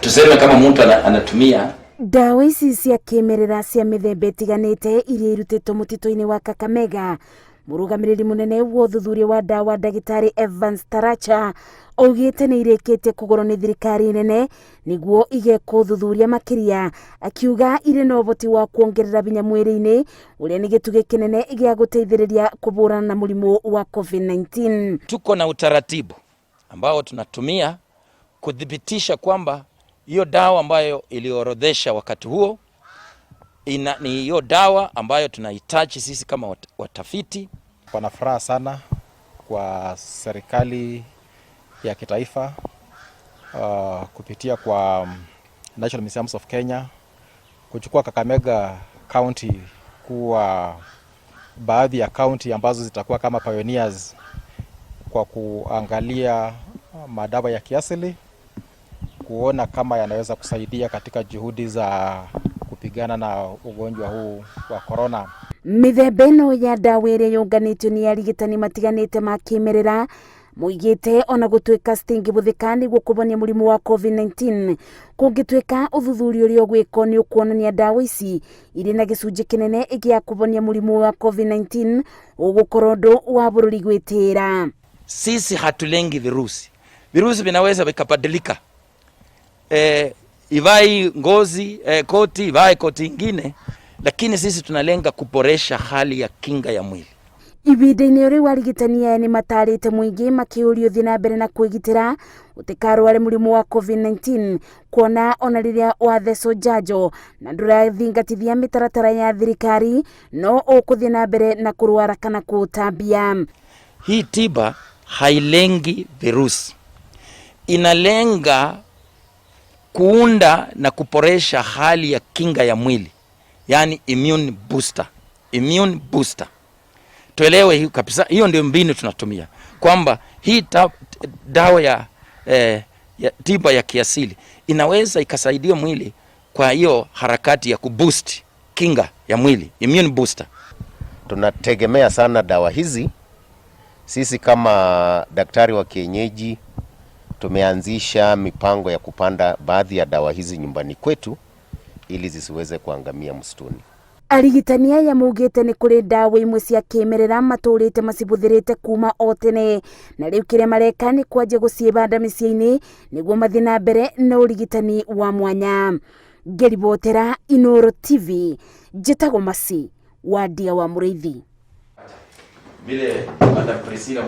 tuseme kama mtu anatumia dawa ici cia kimerera cia mithemba itiganite iria irutitwo mutito-ini wa Kakamega, murugamiriri munene wa uthuthuria wa dawa Dagitari Evans Taracha augite ni irikite kugorwo ni thirikari nene niguo igeka uthuthuria makiria, akiuga ire na uboti wa kuongerera binya mwiri-ini uria ni gitugi kinene gia guteithiriria kuburana na murimu wa COVID-19. Tuko na utaratibu ambao tunatumia kudhibitisha kwamba hiyo dawa ambayo iliorodhesha wakati huo ni hiyo dawa ambayo tunahitaji sisi kama watafiti. Pana furaha sana kwa serikali ya kitaifa kupitia kwa National Museums of Kenya kuchukua Kakamega County kuwa baadhi ya county ambazo zitakuwa kama pioneers kwa kuangalia madawa ya kiasili, kuona kama yanaweza kusaidia katika juhudi za kupigana na ugonjwa huu wa corona. Mithemba ino ya dawa iria yunganitio ni arigitani matiganite ma kimerera muigite ona gutwika stingibuthika niguo kubonia murimu wa COVID-19 kungitwika uthuthuria uria gwiko ni ukuonania dawa ici iri na gicunji kinene gia kubonia murimu wa COVID-19 ugukorwo ndu wa bururi gwitira. Sisi hatulengi virusi vinaweza vikabadilika, ivai ngozi koti, ivai koti ingine, lakini sisi tunalenga kuboresha hali ya kinga ya mwili. Ibida-ini riu arigitani ni matarite muingi makiurio thina mbere na kwigitira utikarware murimu wa COVID-19 kuona ona riria watheco njanjo na ndurathingatithia mitaratara ya thirikari no ukuthie na mbere na kurwara kana kutambia. Hii tiba hailengi virusi, inalenga kuunda na kuboresha hali ya kinga ya mwili, yani immune booster. Tuelewe hiyo kabisa, hiyo ndio mbinu tunatumia, kwamba hii dawa ya tiba ya kiasili inaweza ikasaidia mwili kwa hiyo harakati ya kuboost kinga ya mwili, immune booster. Tunategemea sana dawa hizi. Sisi kama daktari wa kienyeji tumeanzisha mipango ya kupanda baadhi ya dawa hizi nyumbani kwetu ili zisiweze kuangamia msituni. Arigitania ya mugite ni kuri dawa imwe cia kimerera maturite macibuthirite kuma o tene na riu kiria mareka ni kwanjia guciibanda micii-ini niguo mathie na mbere na urigitani wa mwanya. Ngeribotera Inooro TV, njitagwo Masi wa Ndia wa Muriithi.